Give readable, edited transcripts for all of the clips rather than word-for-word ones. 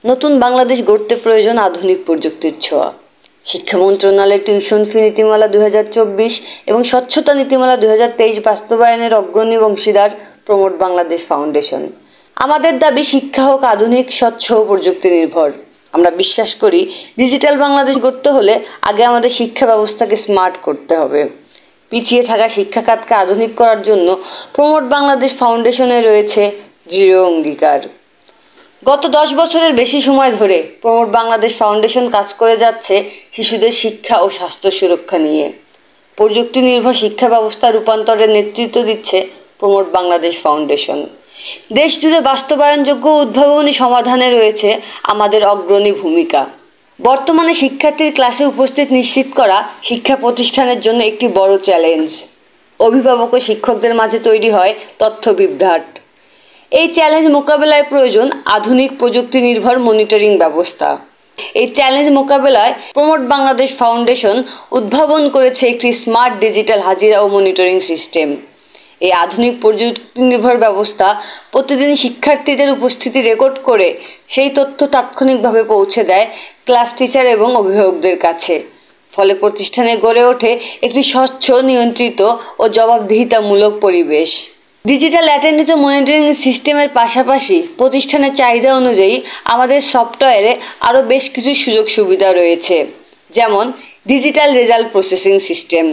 নতুন বাংলাদেশ গড়তে প্রয়োজন আধুনিক প্রযুক্তির ছোঁয়া। শিক্ষা মন্ত্রণালয়ের টিউশন ফি নীতিমালা 2024 এবং স্বচ্ছতা নীতিমালা 2023 বাস্তবায়নের অগ্রণী অংশীদার প্রমোট বাংলাদেশ ফাউন্ডেশন। আমাদের দাবি শিক্ষা হোক আধুনিক, স্বচ্ছ ও প্রযুক্তি নির্ভর। আমরা বিশ্বাস করি ডিজিটাল বাংলাদেশ গড়তে হলে আগে আমাদের শিক্ষা ব্যবস্থাকে স্মার্ট করতে হবে। পিছিয়ে থাকা শিক্ষা খাতকে আধুনিক করার জন্য প্রমোট বাংলাদেশ ফাউন্ডেশনে রয়েছে দৃঢ় অঙ্গীকার। গত 10 বছরের বেশি সময় ধরে প্রমোট বাংলাদেশ ফাউন্ডেশন কাজ করে যাচ্ছে শিশুদের শিক্ষা ও স্বাস্থ্য সুরক্ষা নিয়ে। প্রযুক্তি নির্ভর শিক্ষা ব্যবস্থা রূপান্তরের নেতৃত্ব দিচ্ছে প্রমোট বাংলাদেশ ফাউন্ডেশন। দেশ জুড়ে বাস্তবায়নযোগ্য উদ্ভাবনী সমাধানে রয়েছে আমাদের অগ্রণী ভূমিকা। বর্তমানে শিক্ষার্থীর ক্লাসে উপস্থিত নিশ্চিত করা শিক্ষা প্রতিষ্ঠানের জন্য একটি বড় চ্যালেঞ্জ। অভিভাবক ও শিক্ষকদের মাঝে তৈরি হয় তথ্য বিভ্রাট। এই চ্যালেঞ্জ মোকাবেলায় প্রয়োজন আধুনিক প্রযুক্তি নির্ভর মনিটরিং ব্যবস্থা। এই চ্যালেঞ্জ মোকাবেলায় প্রমোট বাংলাদেশ ফাউন্ডেশন উদ্ভাবন করেছে একটি স্মার্ট ডিজিটাল হাজিরা ও মনিটরিং সিস্টেম। এই আধুনিক প্রযুক্তি নির্ভর ব্যবস্থা প্রতিদিন শিক্ষার্থীদের উপস্থিতি রেকর্ড করে সেই তথ্য তাৎক্ষণিকভাবে পৌঁছে দেয় ক্লাস টিচার এবং অভিভাবকদের কাছে। ফলে প্রতিষ্ঠানে গড়ে ওঠে একটি স্বচ্ছ, নিয়ন্ত্রিত ও জবাবদিহিতামূলক পরিবেশ। ডিজিটাল অ্যাটেন্ডেন্স ও মনিটরিং সিস্টেমের পাশাপাশি প্রতিষ্ঠানের চাহিদা অনুযায়ী আমাদের সফটওয়্যারে আরও বেশ কিছু সুযোগ সুবিধা রয়েছে, যেমন ডিজিটাল রেজাল্ট প্রসেসিং সিস্টেম।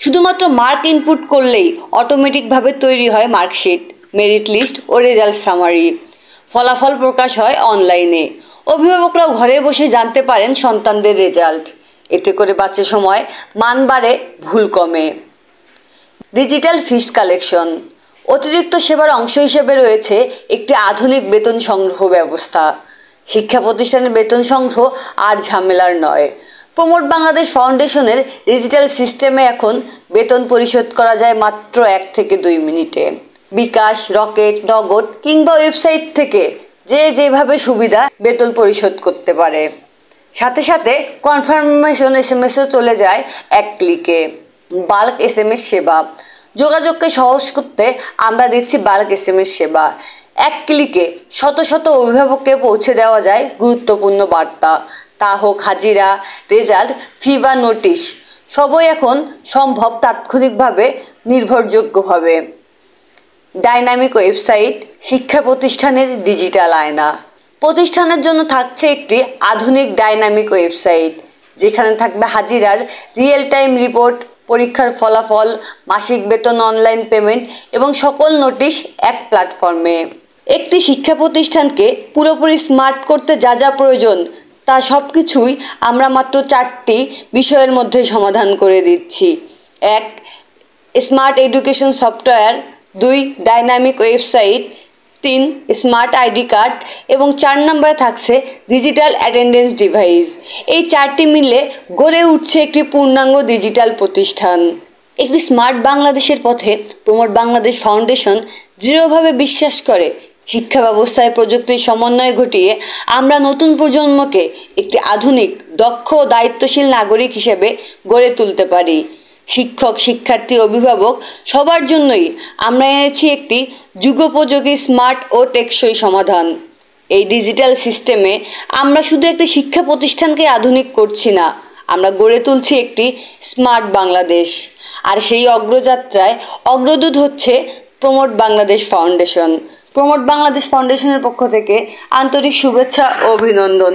শুধুমাত্র মার্ক ইনপুট করলেই অটোমেটিকভাবে তৈরি হয় মার্কশিট, মেরিট লিস্ট ও রেজাল্ট সামারি। ফলাফল প্রকাশ হয় অনলাইনে। অভিভাবকরাও ঘরে বসে জানতে পারেন সন্তানদের রেজাল্ট। এতে করে বাঁচে সময়, মান বাড়ে, ভুল কমে। ডিজিটাল ফিস কালেকশন। অতিরিক্ত সেবার অংশ হিসেবে রয়েছে একটি আধুনিক বেতন সংগ্রহ ব্যবস্থা। শিক্ষা প্রতিষ্ঠানের বেতন সংগ্রহ আর ঝামেলার নয়। প্রমোট বাংলাদেশ ফাউন্ডেশনের ডিজিটাল সিস্টেমে এখন বেতন পরিশোধ করা যায় মাত্র 1 থেকে 2 মিনিটে। বিকাশ, রকেট, নগদ কিংবা ওয়েবসাইট থেকে যে যেভাবে সুবিধা বেতন পরিশোধ করতে পারে। সাথে সাথে কনফার্মেশন SMS-ও চলে যায় 1 ক্লিকে। বাল্ক SMS সেবা। যোগাযোগকে সহজ করতে আমরা দিচ্ছি বাল্ক SMS সেবা। 1 ক্লিকে শত শত অভিভাবককে পৌঁছে দেওয়া যায় গুরুত্বপূর্ণ বার্তা। তা হোক হাজিরা, রেজাল্ট, ফি বা নোটিশ, সবই এখন সম্ভব তাৎক্ষণিকভাবে, নির্ভরযোগ্যভাবে। Dynamic website. শিক্ষা প্রতিষ্ঠানের ডিজিটাল আয়না। প্রতিষ্ঠানের জন্য থাকছে একটি আধুনিক ডাইনামিক ওয়েবসাইট, যেখানে থাকবে হাজিরার রিয়েল টাইম রিপোর্ট, পরীক্ষার ফলাফল, মাসিক বেতন, অনলাইন পেমেন্ট এবং সকল নোটিশ এক প্ল্যাটফর্মে। একটি শিক্ষা প্রতিষ্ঠানকে পুরোপুরি স্মার্ট করতে যা যা প্রয়োজন তা সব কিছুই আমরা মাত্র 4টি বিষয়ের মধ্যে সমাধান করে দিচ্ছি। 1. Smart education software. 2. Dynamic website. 3. Smart ID card এবং 4 নম্বরে থাকছে ডিজিটাল অ্যাটেন্ডেন্স ডিভাইস। এই 4টি মিলে গড়ে উঠছে একটি পূর্ণাঙ্গ ডিজিটাল প্রতিষ্ঠান। একটি স্মার্ট বাংলাদেশের পথে প্রমোট বাংলাদেশ ফাউন্ডেশন দৃঢ়ভাবে বিশ্বাস করে শিক্ষা ব্যবস্থায় প্রযুক্তির সমন্বয় ঘটিয়ে আমরা নতুন প্রজন্মকে একটি আধুনিক, দক্ষ ও দায়িত্বশীল নাগরিক হিসেবে গড়ে তুলতে পারি। শিক্ষক, শিক্ষার্থী, অভিভাবক সবার জন্যই আমরা এনেছি একটি যুগোপযোগী, স্মার্ট ও টেকসই সমাধান। এই ডিজিটাল সিস্টেমে আমরা শুধু একটি শিক্ষা প্রতিষ্ঠানকে আধুনিক করছি না, আমরা গড়ে তুলছি একটি স্মার্ট বাংলাদেশ। আর সেই অগ্রযাত্রায় অগ্রদূত হচ্ছে promote Bangladesh foundation. Promote Bangladesh ফাউন্ডেশনের পক্ষ থেকে আন্তরিক শুভেচ্ছা ও অভিনন্দন।